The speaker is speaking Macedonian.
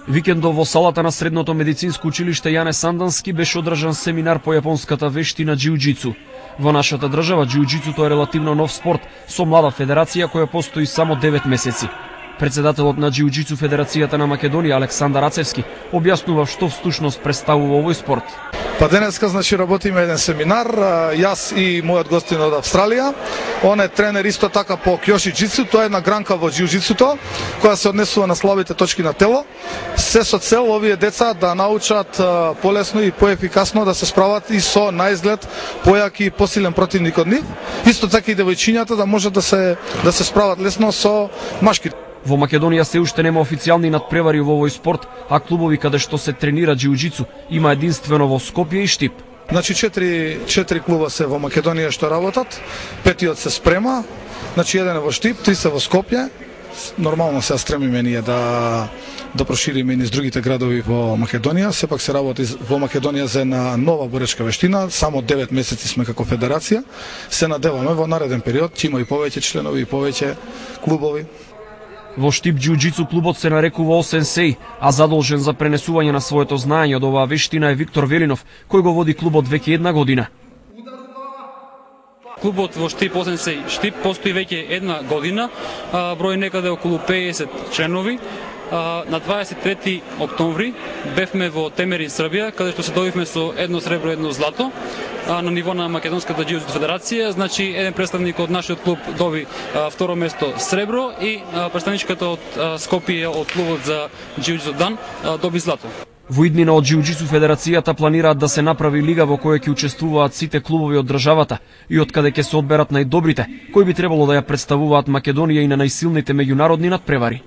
Викендов во салата на Средното медицинско училиште Јане Сандански беше одржан семинар по јапонската вештина џиу-џицу. Во нашата држава џиу-џицуто е релативно нов спорт со млада федерација која постои само 9 месеци. Председателот на џиу-џицу Федерацијата на Македонија Александар Ацевски објаснува што встушност представува овој спорт. Па денеска работиме еден семинар, јас и мојот гостин од Австралија. Он е тренер исто така по кјоши џицу, тоа е една гранка во џиу-џицуто која се однесува на слабите точки на тело. Се со цел овие деца да научат полесно и поефикасно да се справат и со наизглед појаки и посилен противник од нив. Исто така и девојчињата да можат да се справат лесно со машките. Во Македонија се уште нема официјални надпревари во овој спорт, а клубови каде што се тренира џиу-џицу има единствено во Скопје и Штип. Значи 4 клуба се во Македонија што работат, 5-тиот се спрема, значи еден е во Штип, 3 се во Скопје. Нормално се стремиме ние да прошириме и низ другите градови во Македонија. Сепак се работи во Македонија за една нова боречка вештина, само 9 месеци сме како федерација. Се надеваме во нареден период ќе има и повеќе членови и повеќе клубови. Во Штип џиу-џицу клубот се нарекува Осенсеј, а задолжен за пренесување на своето знаење од оваа вештина е Виктор Велинов, кој го води клубот веќе една година. Клубот во Штип Осенсеј Штип постои веќе една година, број некаде околу 50 членови. На 23 октомври бевме во Темерин, Србија, каде што се добивме со едно сребро, едно злато на ниво на Македонската џиу-џицу федерација. Значи еден представник од нашиот клуб доби второ место сребро и представничката од Скопје од клубот за џиу-џицу дан доби злато. Во иднина од џиу-џицу федерацијата планираат да се направи лига во која ќе учествуваат сите клубови од државата и од каде ќе се одберат најдобрите, кои би требало да ја представуваат Македонија и на најсилните меѓународни надпревари.